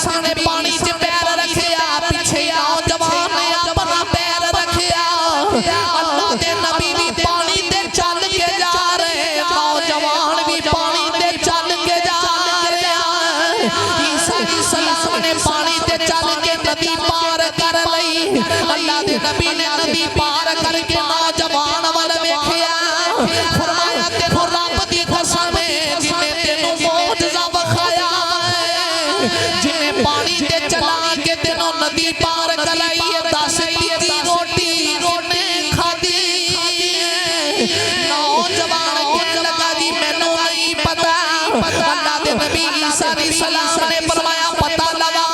ईसा ने पानी च पैर रखिया पीछे नौजवान ने अपना पैर रखिया अल्लाह दे नबी भी पानी ते चल के जा रहे नौजवान भी पानी ते चल के जा रहे ईसा अलैहिस्सलाम ने पानी ते चल के नदी पार कर लई अल्लाह दे नबी ने नदी पार करके नौजवान वाल वेखिया फरमाया तेनू रब दी कसम है जिन्हें तेनू मौजज़ा वखाया जिन्हें पानी ते चला के तेनू नदी पार कराई है 10 तीती रोटी रोने खादी नौजवान कहने लगा जी मैनू नहीं पता अल्लाह दे नबी ईसा अलैहिस्सलाम ने फरमाया पता लगा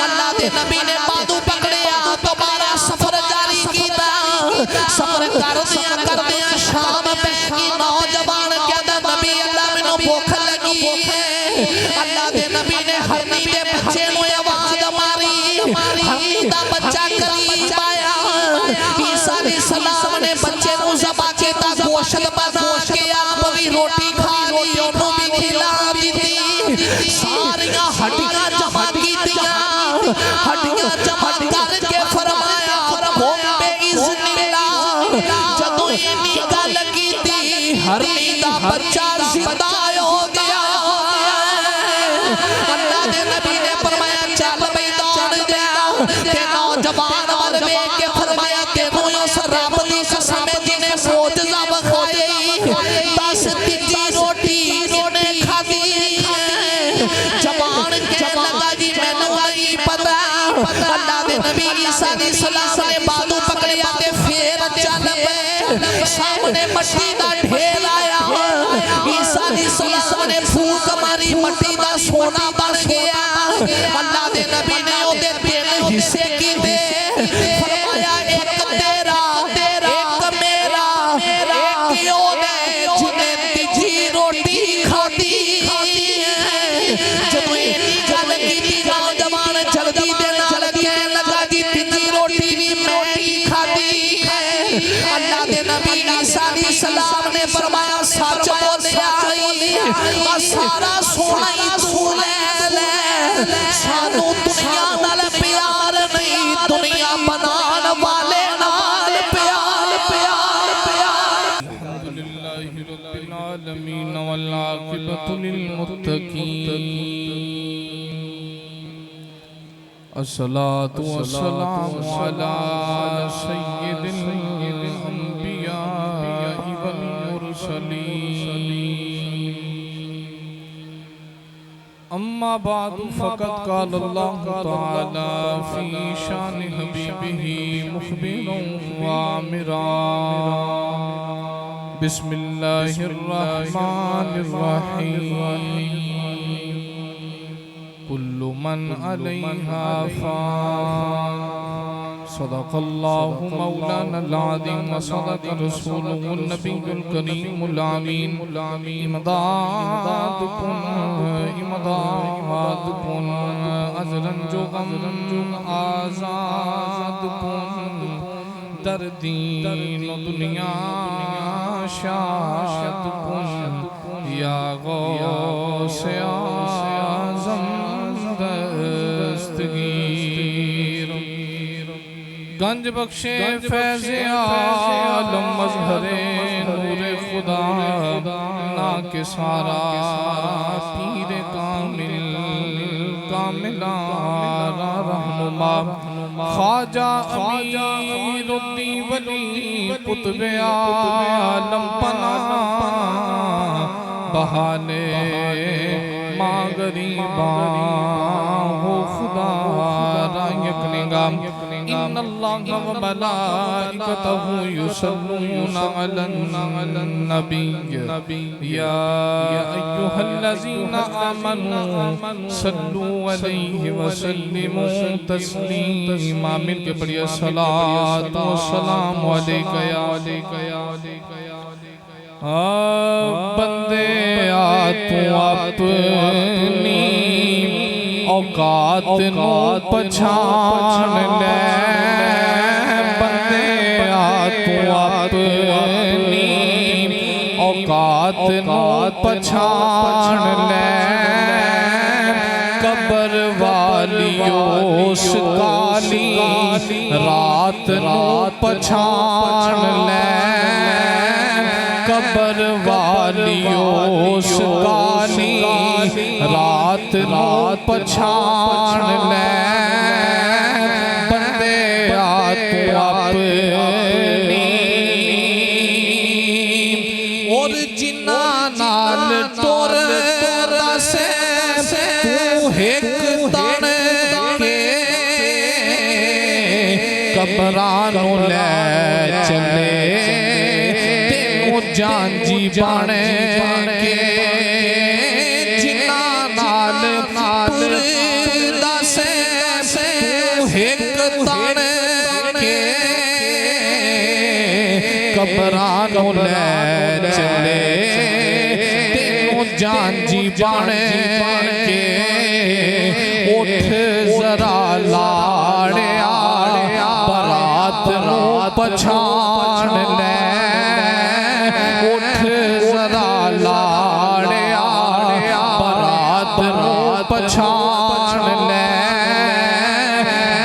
अल्लाह दे नबी ने बाजू पकड़िया दोबारा सफर जारी किया सफर करदियां शाम पै गई नौजवान कहता नबी अल्लाह मैनू भूख लगी अल्लाह दे नबी ने हरनी दे बच्चे नू आवाज मारी हरनी दा बच्चा करीब आया ईसा अलैहिस्सलाम ने बच्चे नू ज़बह कीता गोश्त बना के आप भी रोटी खा ली ओनू भी खिला दी सारियां हड्डियां जमा कीतियां हड्डियां जमा करके फरमाया बोम्बे इज़्निल्लाह जदों इन्नी गल कीती हरनी दा बच्चा जिंदा हो गया अल्लाह दे नबी ने फरमाया चल बई दौड़ जा ते नौजवान वाल वेख के फरमाया तेनू उस रब दी कसम जिन्हें मौजज़ा वखाई 10 तीती रोटी रोने खादी जवान कहने लगा जी मैनू नहीं पता अल्लाह दे नबी ईसा अलैहिस्सलाम ने बाजू पकड़िया ते फिर चल पे सामने मट्टी दा ढेर आया ईसा अलैहिस्सलाम ने फूक मारी मट्टी दा सोना बन गया अल्लाह दे नबी ने ओदे 3 हिस्से कीते फरमाया एक तेरा एक मेरा एक ओदे जिन्हें तीजी रोटी खादी जब इन्नी गल कीती नौजवान जल्दी दे नाल कहने लगा जी तीजी रोटी भी मैं ही खादी अल्लाह दे नबी ईसा अलैहिस्सलाम ने फरमाया सच बोलिया सारा सोना ही तू ले सानू दुनिया नाल प्यार नहीं दुनिया बनान वाले नाल प्यार प्यार प्यार अल्हम्दुलिल्लाहि रब्बिल आलमीन वल आक़िबतु लिल मुत्तक़ीन अस्सलातु वस्सलामु अला सय्यिदिल अंबिया वल मुरसलीन अम्मा बादु फ़क़द क़ाल अल्लाहु तआला फ़ी शान हबीबिही मुख़बिरन व आमिरा बिस्मिल्लाहिर रहमानिर रहीम कुल्लु मन अलैहा फ़ान सदक़ल्लाहु मौलानल अज़ीम व सदक़ रसूलुहुन नबियुल करीमुल अमीन इमदादुकुम अज़रन जो गम आज़ादुकुम दर्दीन दुनिया शादुकुम या गौसे आज़म दस्तगीर गंज बख्शे फैज़े आलम मज़हरे नूरे खुदा ना के सारा पीरे कामिल कामिला रहनुमा ख्वाजा अमीरुद्दीन वली कुतुबे आलम पना बहाने माँ गरीबा हो खुदा रायकनेगा इन्नल्लाह व मलाइकतहु युसल्लूना अलन नबी या अय्युहल्लज़ीना आमनू सल्लू अलैहि व सल्लिमू तस्लीमा मिलके पढ़िए सलात व सलाम अलैका या बंदे आ तू अपनी औकात नू पछान ले बंदे आ तू अपनी औकात नू पछान ले कब ਉਸ ਕਾਲੀ ਰਾਤ ਨੂੰ ਪਛਾਣ ਲੈ ਕਬਰ ਵਾਲਿਓ ਉਸ ਕਾਲੀ ਰਾਤ ਨੂੰ ਪਛਾਣ ਲੈ ਬੰਦੇ ਆ ਤੂੰ ਆਪਣੀ और जिन्ना नाल टुर दसे तू हिक तन के कबरां नूं लै चले तेनू जांजी बन के जिन्ना नाल टुर दसे तू हिक तन के कबरां नूं लै चले तेनू जांजी बन के उठ जरा लाड़िया बरात नूं पछाण ले उठ जरा लाड़िया बरात नूं पछाण ले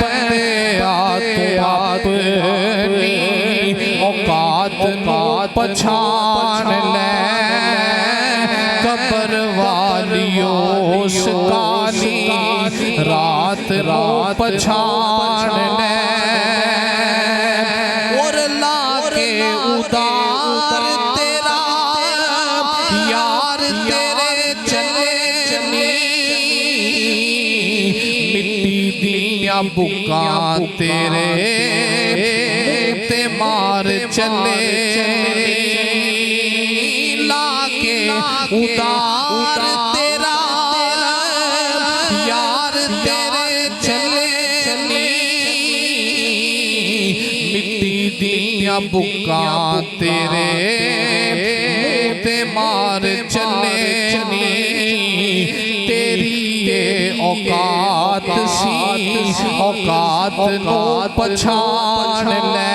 बंदे आ तू अपनी औकात नूं पछाण ले कबर वालियो उस काली रात नूं पछाण ले और लाके उतार तेरा यार तेरे चले मिट्टी दियां बुकां तेरे ते मार चले लाके उतार तेरा यार तेरे चले मिट्टी दियां बुकां तेरे ते मार चले तेरी ये औकात सी औकात नूं पछाण ले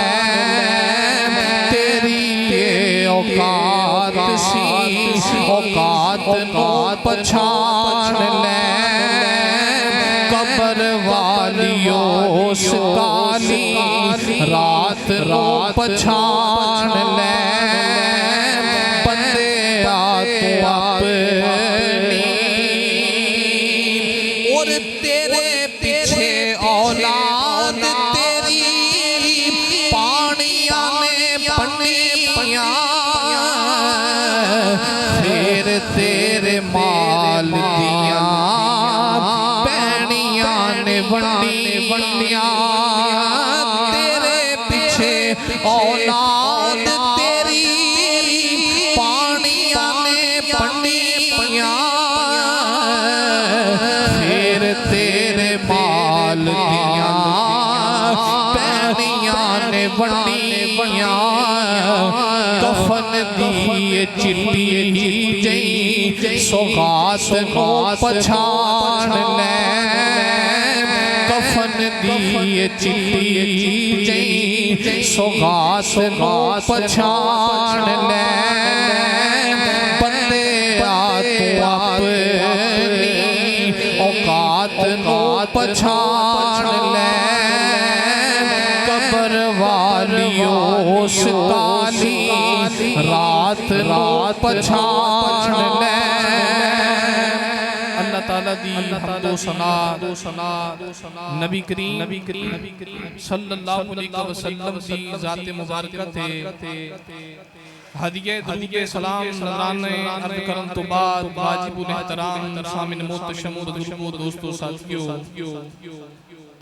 तेरी ये औकात सी औकात नूं पछाण ले कबर वालियो उस काली रात नूं पछाण ले बंदे आ तू अपनी और तेरे पीछे औलाद तेरी पानिया ने पनिया फिर तेरे माल दिया पैनिया ने वंडिया तेरे पीछे औलाद तेरी पानिया ने पनिया फिर तेरे माल दिया पैनिया ने वंडिया कफन दी चिट्टी जई सौगात नूं पछाण ले कफन दी चिट्टी जई सौगात नूं पछाण ले बंदे आ तू अपनी औकात नूं पछाण ले कबर वालियो उस काली रात नूं पछाण ले अल्लाह ताला दी हम्दो सना नबी करीम सल्लल्लाहु अलैहि वसल्लम दी ज़ात मुबारक ते हदिये दरूद सलाम नजराने अर्ज करन तो बाद वाजिबुल एहतराम सामिन मोहतशम बुजुर्गों दोस्तों साथियों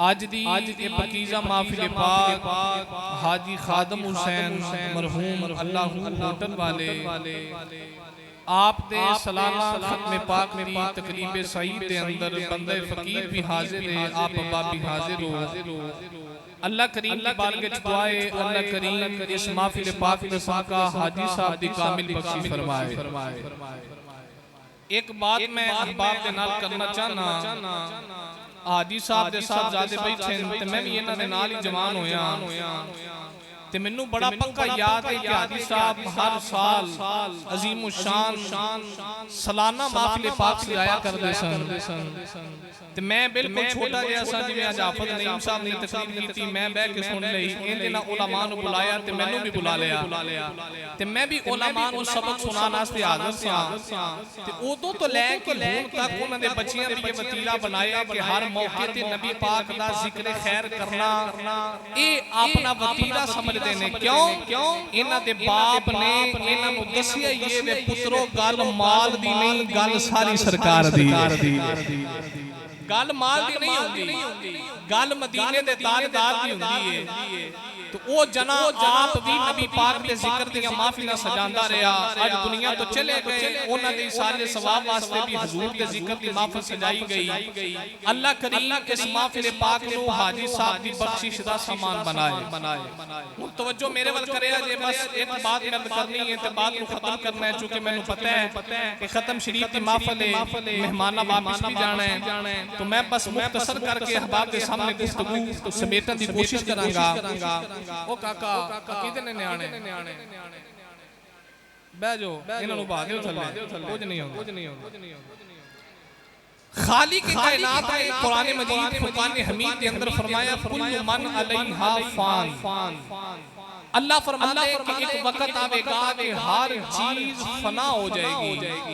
आज दी ये पकीज़ा महफिल पाक हाजी खादम हुसैन मरहूम अल्लाह होटल वाले आप दे सालाना खत्म पाक दी तकरीब सईद दे अंदर बंदे फकीर भी हाजिर है आप अब्बा भी हाजिर हो अल्लाह करीम की बारगाह में दुआए अल्लाह करीम इस महफिल पाक में साका हाजी साहब दी कामिल बख्शी फरमाए एक बात मैं अहबाब दे नाल करना चाहना हाजी साहब दे साथ जादे बैठे ते मैं भी इन्हां दे नाल ही जवान होया ते मैनू बड़ा पक्का याद है कि हाजी साहब हर साल अजीम शान सालाना महफिल पाक सजाया करते सन ते मैं बिल्कुल छोटा जिहा सा जिवें अज हाफिज नईम साहब ने तकरीर कीती मैं बह के सुन लई इहदे नाल उलमा नूं बुलाया ते मैनू भी बुला लिया ते मैं भी उलमा नूं सबक सुनाउण वास्ते हाज़र सां ते उदों तो लै के हुण तक उन्हां दे बच्चियां दी वतीला बनाया कि हर मौके ते नबी पाक दा जिक्र खैर करना ये अपना वतीला समझदे ने क्यों इन्हां दे बाप ने इन्हां नूं दस्सिया ये वे पुत्रो गल माल दी नहीं गल सारी सरकार दी गल माल दी नहीं होंदी गल मदीने दे ताजदार दी होंदी है तो वो जना आप भी नबी पाक दे जिक्र दी महफिल सजांदा रहा अज दुनिया तो चले गए उन्हां दे सारे सवाब वास्ते भी हुजूर दे जिक्र दी महफिल सजाई गई अल्लाह करीम इस महफिल पाक नूं हाजी साहब दी बख्शिश दा सामान बनाए हुण तवज्जो मेरे वल करिया जे बस एक बात मैं करनी है ते बात नूं खत्म करना है क्योंकि मैनूं पता है कि खत्म शरीफ दी महफिल है मेहमानां वापस भी जाना है तो मैं बस मुख्तसर करके अहबाब के सामने गुफ्तगू समेटन दी कोशिश करांगा ओ काका किदे ने न्याणे बह जाओ इन्हां नूं बाह दिओ थल्ले कुछ नहीं होंदा खालिक कायनात ने कुरान मजीद फुरकान हमीद के अंदर फरमाया कुल्लु मन अलैहा फान अल्लाह फरमाता है कि एक वक्त आवेगा कि हर चीज फना हो जाएगी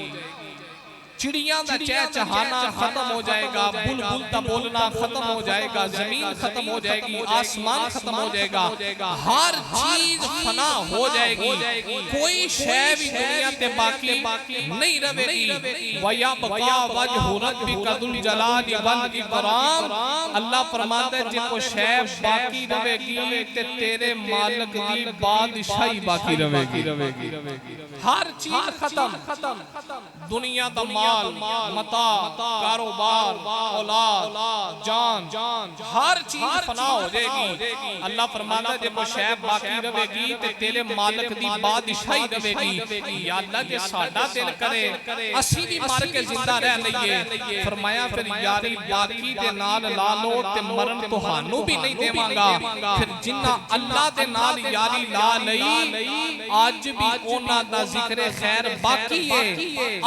चिड़िया का चहचहाना खत्म हो जाएगा बुलबुल का बोलना खत्म हो जाएगा जमीन खत्म हो जाएगी आसमान खत्म हो जाएगा हर चीज फना हो जाएगी कोई शय भी दुनिया ते बाकी नहीं रहेगी वया बका वजहु रब्बिका दुल जलाल वल इकराम अल्लाह फरमाता है जे कोई शय बाकी रहेगी ते तेरे मालिक दी बादशाही बाकी रहेगी हर चीज खत्म दुनिया दा माल मता कारोबार औलाद जान हर चीज फना हो जाएगी अल्लाह फरमाता है जब शय बाकी रहेगी ते तेरे मालिक दी बादशाही रहेगी या अल्लाह जे साडा दिल करे असी भी मर के जिंदा रह लईए फरमाया फिर यारी बाकी दे नाल ला लो ते मरण तुहानू भी नहीं देवांगा फिर जिन्ना अल्लाह दे नाल यारी ला लई आज भी ओना दा जिक्र खैर बाकी है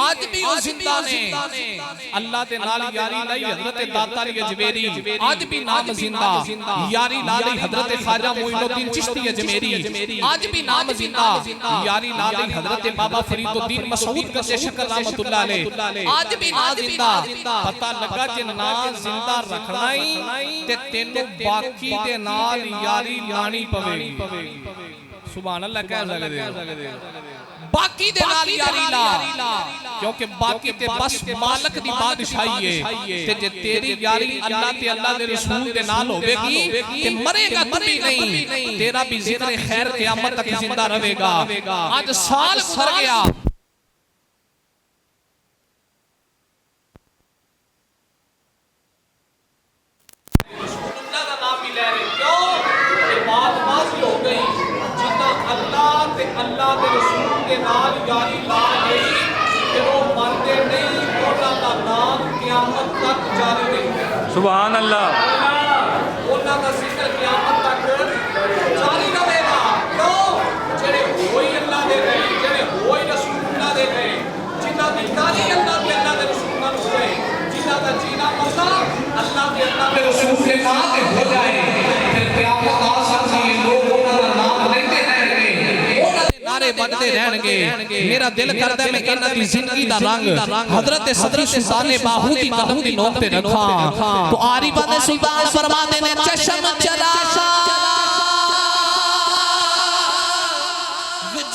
आज भी वो जिंदा ने अल्लाह दे नाल यारी लाई हजरत दातार अजमेरी आज भी नाम जिंदा यारी ला लाई हजरत ख्वाजा मोइनुद्दीन चिश्ती अजमेरी आज भी नाम जिंदा यारी ला लाई हजरत बाबा फरीदुद्दीन मसऊद गंजे शकर रहमतुल्लाह अलैह आज भी नाम जिंदा पता लगा जे नाम जिंदा रखना ही ते तेनू बाकी दे नाल यारी लानी पवेगी सुभान अल्लाह कह सकदे बाकी दे नाल यारी ला क्योंकि बाकी ते बस मालिक दी बादशाही है ते जे तेरी यारी अल्लाह ते अल्लाह दे रसूल दे नाल होवेगी ते मरेगा तू भी नहीं तेरा भी जिक्र खैर क़यामत तक जिंदा रहेगा आज साल गुजर गया अल्लाह दा नाम भी ले रहे क्यों ये बात वाज़ हो गई जितना अल्लाह ते अल्लाह दे रसूल के नाल यारी ला गई कि वो मरते नहीं उन्हां दा नाम क़यामत तक जारी रहेगा सुभान अल्लाह उन्हां दा जिक्र क़यामत तक जारी रहेगा क्यों जेड़े होई अल्लाह दे गए जेड़े होई रसूलुल्लाह दे गए जिन्हां दी यारी अल्लाह ते अल्लाह दे रसूल नाल होए जिन्हां दा जीना मरना अल्लाह ते अल्लाह दे रसूल के नाम ते हो जाए फिर क़यामत आ सकती है लोग उन्हां दा नाम लेते नारे बजते रहणगे मेरा दिल करदा है मैं इन्हां दी जिंदगी दा रंग हजरत सदर सुल्तान बाहू दी कदम दी नोक ते रखा तो आरिफा दे सुल्तान फरमाते ने चश्म चला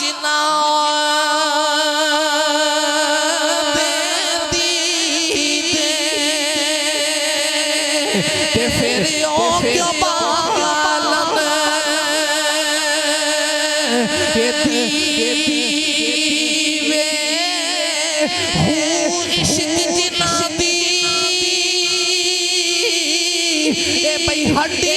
जिना ते फिर ओ क्यों हड्डी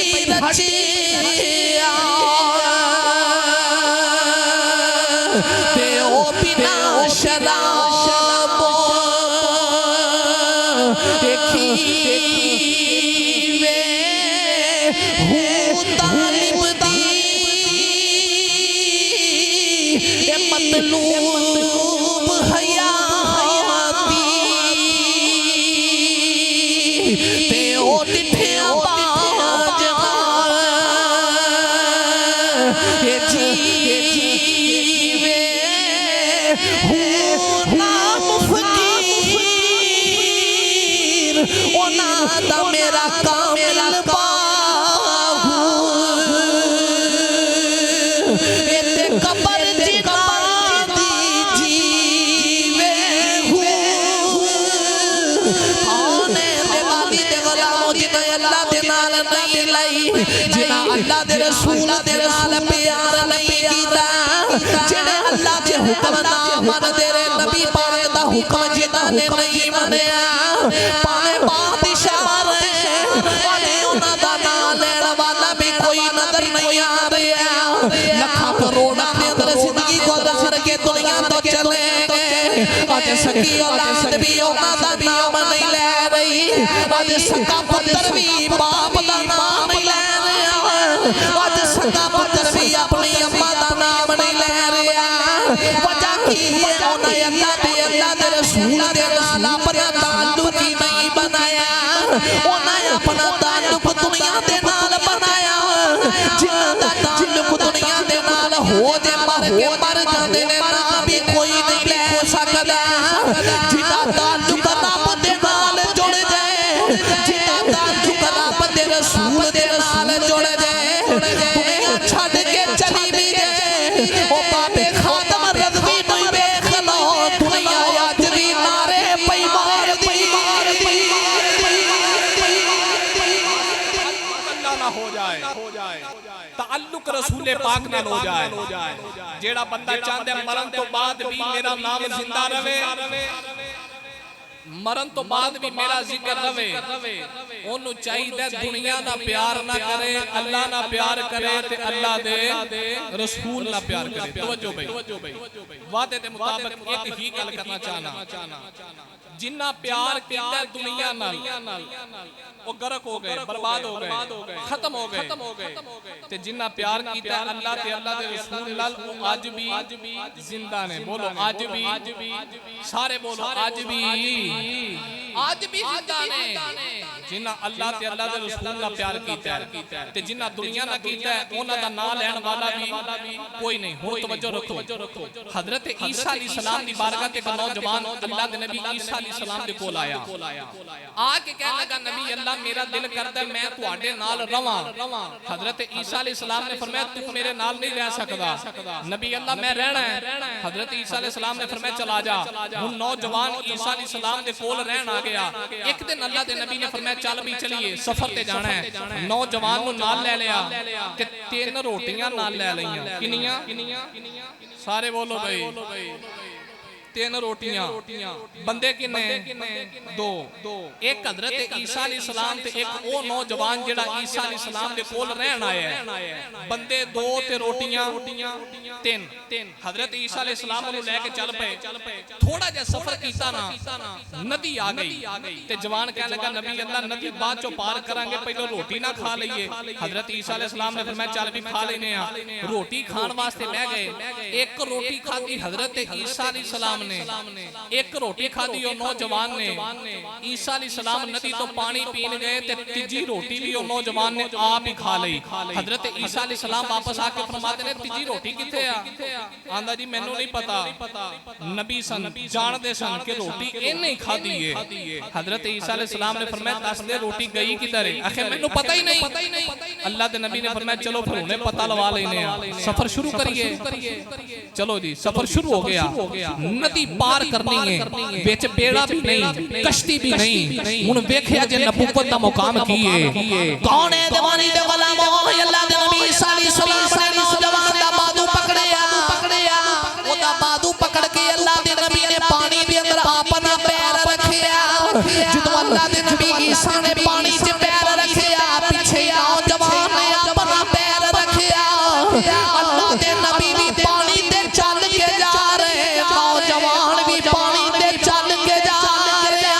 जिन्हां अल्लाह दे रसूल दे नाल प्यार नहीं कीता जिन्हें अल्लाह दे हुक्म ना मनदे रे नबी पाक दा हुक्म जिन्हां ने नहीं मनिया भावें बादशाह रहे उन्हां दा नाम लेण वाला भी कोई नजर नहीं आ रहा लखां करोड़ अपने अंदर जिंदगी गुजार के दुनिया तो चले आज सकी औलाद भी उन्हां दा नाम नहीं ले रही आज सका पुत्र भी बाप दा नाम नहीं ले रहा आज सका पुत्र भी अपनी अम्मा दा नाम नहीं ले रहा वजह की है उन्हें अल्लाह दे रसूल दे नाल अपना ताल्लुक ही नहीं बनाया उन्हें अपना ताल्लुक दुनिया दे नाल बनाया जिन्हां दा ताल्लुक दुनिया दे नाल हो जे मर जांदे ने ना भी कोई नहीं ले सकदा जिन्हां ताल्लुक रब दे नाल जुड़ जाए जिन्हां ताल्लुक रब दे रसूल दे नाल जुड़ जाए दुनिया छड्ड के चली भी जाए ओ बाबे खातम रज़वी नूं वेख लो दुनिया अज भी नारे पई मारदी ना हो जाए ताल्लुक रसूल पाक नाल हो जाए जेड़ा बंदा चाहता है मरण तो बाद भी मेरा नाम जिंदा रहे मरण तो बाद भी मेरा जिक्र रहे ओनू चाहिए दुनिया ना प्यार ना करे अल्लाह ना प्यार करे ते अल्लाह दे रसूल ना प्यार करे तवज्जो भाई वादे दे मुताबिक एक ही गल करना चाहना जिन्ना प्यार कीता दुनिया नाल वो गरक हो गए बर्बाद हो गए खत्म हो गए ते जिन्ना प्यार कीता अल्लाह ते अल्लाह दे रसूल नाल वो आज भी जिंदा ने बोलो आज भी सारे बोलो आज भी जिंदा ने जिन्ना अल्लाह ते अल्लाह दे रसूल नाल प्यार कीता ते जिन्ना दुनिया नाल कीता उन्हां दा नाम लेण वाला भी कोई नहीं हुण तवज्जो रखो हजरत ईसा अलैहिस्सलाम दी बारगाह ते एक नौजवान अल्लाह दे नबी ईसा अलैहिस्सलाम दे कोल आया आके कहने लगा नबी अल्लाह मेरा दिल करदा मैं तुहाडे नाल रवां हजरत ईसा अलैहिस्सलाम ने फरमाया तू मेरे नाल नहीं रह सकदा नबी अल्लाह मैं रहना है हजरत ईसा अलैहिस्सलाम ने फरमाया चला जा हुण नौजवान ईसा अलैहिस्सलाम दे कोल रहन आ गया एक दिन अल्लाह दे नबी ने फरमाया चल भी चलिए सफर ते जाना है नौजवान नु नाल ले लिया ते 3 रोटियां नाल ले लईयां किनियां सारे बोलो भाई 3 रोटियां बंदे किन्ने 2 एक हजरत ईसा अलैहिस्सलाम ते एक वो नौजवान जेड़ा ईसा अलैहिस्सलाम दे कोल रहन आया है बंदे 2 ते रोटियां 3 हजरत ईसा अलैहिस्सलाम नु लेके चल पे थोड़ा जा सफर कीता ना नदी आ गई ते जवान कहने लगा नबी अल्लाह नदी बाद चो पार करांगे पहले रोटी ना खा लईए हजरत ईसा अलैहिस्सलाम ने फरमाया चल भी खा लेने आ रोटी खान वास्ते ले गए एक रोटी खादी हजरत ईसा अलैहिस्सलाम ने एक रोटी खादी और नौजवान ने ईसा अलैहिस्सलाम नदी तो पानी पीन गए ते तीजी रोटी भी और नौजवान ने आप ही खा ली हजरत ईसा अलैहिस्सलाम वापस आके फरमाते ने तीजी रोटी किथे आ आंदा जी मैनू नहीं पता नबी सन जानदे सन कि रोटी इन्हें ही खादी है हजरत ईसा अलैहिस्सलाम ने फरमाया दस दे रोटी गई किधर है आखिर मैनू पता ही नहीं अल्लाह दे नबी ने फरमाया चलो फिर हुणे पता लवा लेने आ सफर शुरू करिए चलो जी सफर शुरू हो गया नदी पार करनी है बेच बेड़ा भी नहीं कश्ती भी नहीं हुन वेखिया जे नबूवत दा मुकाम की है कौन है दीवानी दे गुलामो अल्लाह दे नबी ईसा अलैहिस्सलाम ने नौजवान दा बाजू पकड़िया ओदा बाजू पकड़ के अल्लाह दे नबी ने पानी दे अंदर अपना पैर रखिया जदों अल्लाह दे नबी ईसा ने पानी च पैर रखिया पीछे नौजवान ने अपना पैर रखिया अल्लाह दे नबी भी पानी ते चल के जा रहे नौजवान भी पानी ते चल के जा रहे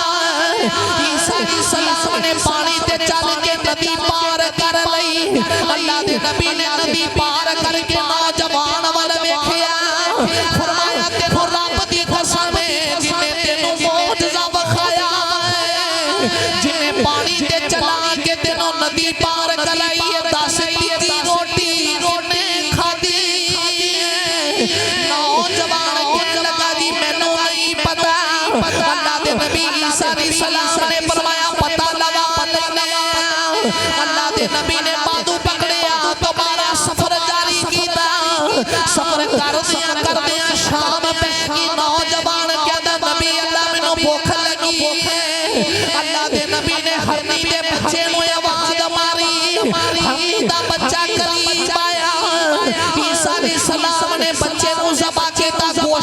ईसा अलैहिस्सलाम ने पानी ते चल के नदी पार कर लई अल्लाह दे नबी ने नदी पार करके नौजवान वाल वेखिया फरमाया तेरे रब दी कसम जिन्ने तेनू मौजज़ा विखाया जिन्ने पानी ते चला के तेनू नदी पार कराई दस तीजी रोटी रोने खादी नौजवान कहने लगा जी मैनू नहीं पता अल्लाह दे नबी ईसा अलैहिस्सलाम ने फरमाया पता लगा अल्लाह दे नबी ने बाजू पकड़िया दोबारा सफर जारी कीता सफर करदियां शाम पै गई नौजवान कहंदा नबी अल्लाह मैनू भुख लगी अल्लाह दे नबी ने हरनी दे बच्चे नू आवाज मारी हरनी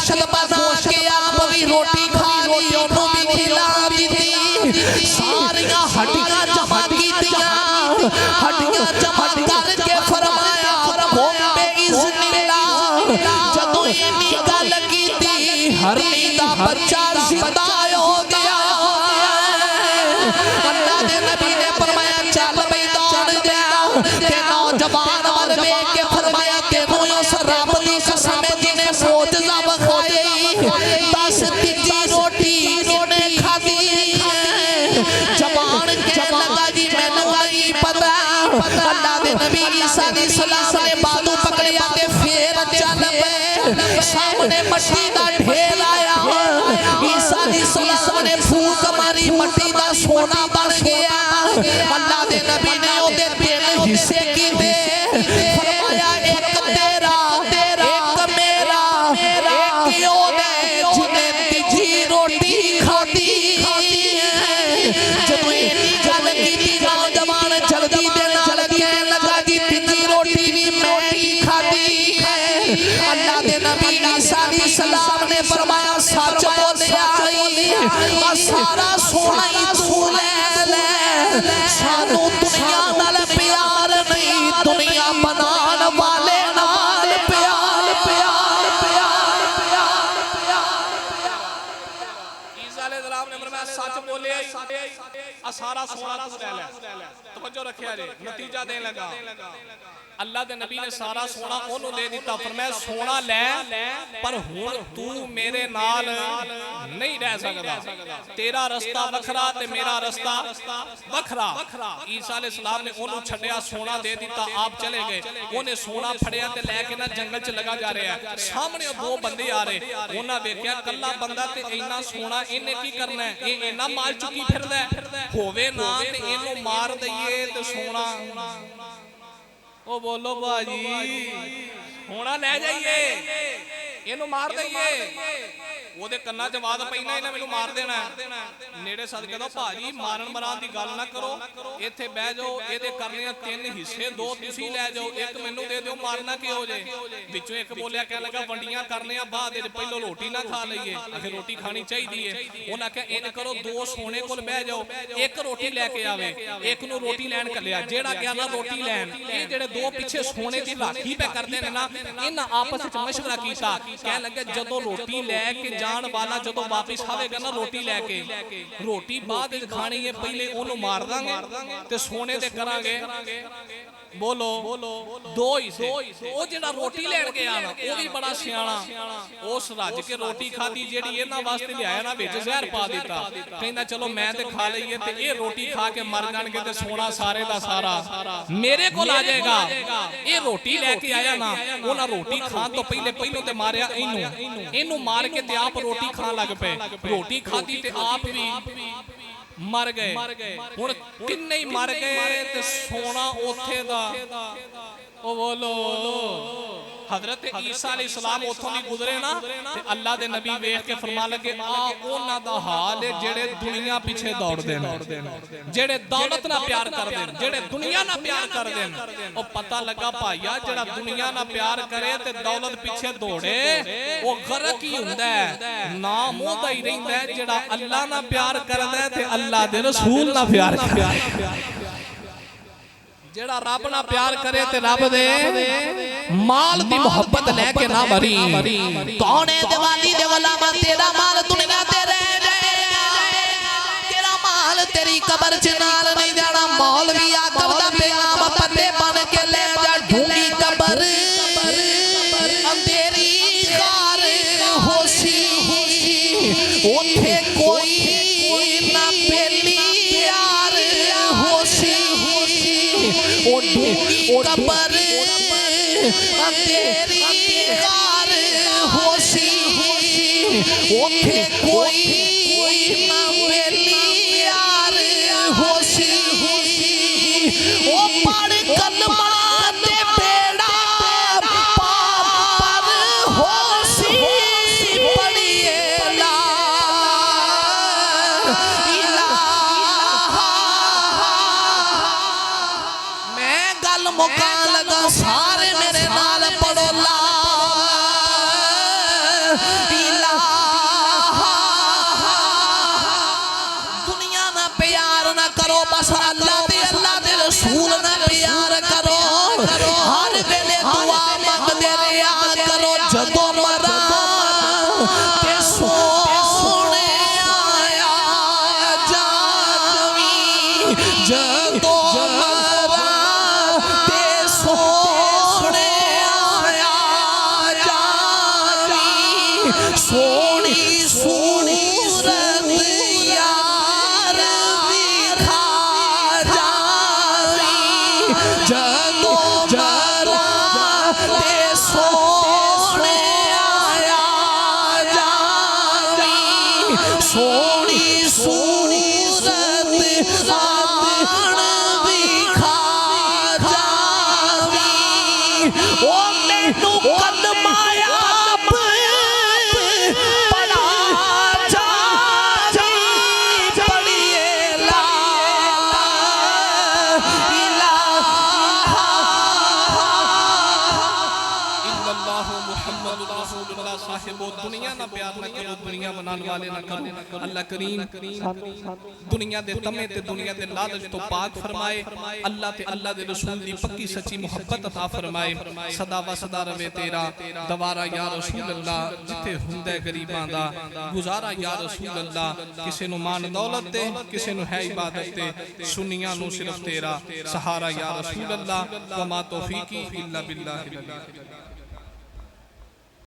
गोश्त बना के आप भी रोटी खा ली ओनू भी खिला दी सारियां हड्डियां जमा कीतियां हड्डियां जमा करके फरमाया बोम्बे इज़्निल्लाह जदों इन्नी गल कीती हरनी दा बच्चा जिंदा हो गया अल्लाह दे नबी ने फरमाया चल बई दौड़ जा ते नौजवान वाल देख के फरमाया तेनू उस रब दी कसम जिने मोजज़ा विखाई 10 तीजी रोटी इन्होंने खादी जवान के लगा जी मैनू नहीं पता अल्लाह दे नबी ईसा अलैहिस्सलाम ने बाजू पकड़िया ते फिर चल पे सामने मट्टी दा ढेर आया ईसा अलैहिस्सलाम ने फूंक मारी मट्टी दा सोना बन गया अल्लाह दे नबी ने ओदे 3 हिस्से कीते फरमाया एक तेरा एक मेरा एक ओदे जिने तीजी रोटी खादी जब इन्नी गल कीती नौजवान जल्दी दे नाल कहन लगा जी तीजी रोटी भी मैं ही खादी अल्लाह दे नबी ईसा अलैहिस्सलाम ने फरमाया सच बोलिया सारा सोना ही तू ले ले सानू दुनिया नाल प्यार नहीं दुनिया बनान वाले नाल प्यार प्यार प्यार ईसा अलैहिस्सलाम ने फरमाया सच बोलिया आ सारा सोना तू ले ले तवज्जो रखिया जे नतीजा देन लगा अल्लाह दे नबी ने सारा सोना ओनू दे दिता फरमाया सोना ले पर हुण तू मेरे नाल नहीं रह सकदा तेरा रास्ता वखरा ते मेरा रास्ता वखरा ईसा अलैहिस्सलाम ने ओनू छड्या सोना दे दिता आप चले गए ओने सोना फड़िया ते लेके ना जंगल च लगा जा रहा है सामने दो बंदे आ रहे ओना देखया कल्ला बंदा ते इन्ना सोना इन्ने की करना है ये इन्ना माल चुकी फिरदा होवे ना ते इनू मार दईए ते सोना ओ बोलो भाजी होना ले जाइए इनू मार दईए ओदे कन्ना च आवाज पई ना इन्हें मैनू मार देना नेड़े सद कहदा भाजी मारन मरान दी गल ना करो इत्थे बह जाओ एदे करने 3 हिस्से 2 तुसी ले जाओ एक मैनू दे दिओ मारना कि हो जे विचों एक बोलिया कह लगा वंडियां करने आ बाद विच पहलो रोटी ना खा लईए आखिर रोटी खानी चाहिदी है उन्हां कहा इंज करो 2 सोने कोल बह जाओ एक रोटी लेके आवे एक नू रोटी लैन कलिया जेड़ा गया ना रोटी लैन ये जेड़े 2 पीछे सोने दी राखी पे करदे ने ना इन्हां आपस विच मशवरा कीता कह लगे जदों रोटी लेके जान वाला जदों वापस आवेगा ना रोटी लेके रोटी बाद विच खानी है पहले ओनू मार दांगे ते सोने दे करांगे बोलो 2 हिस्से ओ जेड़ा रोटी लेण गया ना ओ भी बड़ा सियाणा उस रज के रोटी खादी जेड़ी इन्हां वास्ते लियाया ना विच जहर पा दिता कहंदा चलो मैं ते खा लईए ते ये रोटी खा के मर जाणगे ते सोना सारे दा सारा मेरे कोल आ जाएगा ये रोटी लेके आया ना ओना रोटी खान तो पहले पहलों ते मारिया इनू मार के ते आप रोटी खान लग पे रोटी खादी ते आप भी मर गए हुण किन्ने ही मर गए ते सोना ओथे दा ओ बोलो हजरत ईसा अलैहिस्सलाम उथों दी गुजरे ना ते अल्लाह दे नबी वेख के फरमा लगे आ ओना दा हाल है जेड़े दुनिया पीछे दौड़दे ने जेड़े दौलत ना प्यार करदे ने जेड़े दुनिया ना प्यार करदे ने ओ पता लगा भाईया जेड़ा दुनिया ना प्यार करे ते दौलत पीछे दौड़े ओ गरक ही हुंदा है नाम ओदा ही रहिंदा है जेड़ा अल्लाह ना प्यार करदा है ते अल्लाह दे रसूल ना प्यार करदा जेड़ा रब ना प्यार करे ते रब दे माल दी मोहब्बत लेके ना मरी कौन है दिवाली दे गुलामा तेरा माल दुनिया ते रह जाएगा तेरा माल तेरी कब्र च नाल नहीं जाना मौलवी आदम दा पैगाम पत्ते बन के ले जा ढूंगी कब्र अंधेरी कार होसी ओथे कोई ना पहली यार होसी ओ कब्र तेरी कार होसी ओथे कोई ना मेली यार होसी ओ पढ़ कलमा ते बेड़ा पार होसी पढ़िए ला इलाहा मैं गल मुका लगा सारे मेरे नाल पढ़ो ला हर वेले दुआ मंगदे रहा करो जदों मरा ते सोने आया जावी जदों मरा ते सोने आया जावी सोनी सूरत यार दिखा जावी जदों मरा ते सोने आया जावी सोनी सूरत आन दिखा जावी ओ मैनू कलमाया दुनिया ना प्यार ना करो दुनिया बनाने वाले ना करो अल्लाह करीम दुनिया दे तमे ते दुनिया दे लालच तो पाक फरमाए अल्लाह ते अल्लाह दे रसूल दी पक्की सच्ची मोहब्बत अता फरमाए सदा वसदा रवे तेरा दवारा या रसूल अल्लाह जिथे हुंदे गरीबां दा गुजारा या रसूल अल्लाह किसे नु मान दौलत ते किसे नु है इबादत ते सुनियां नु सिर्फ तेरा सहारा या रसूल अल्लाह वमा तौफीकी इल्ला बिल्लाह।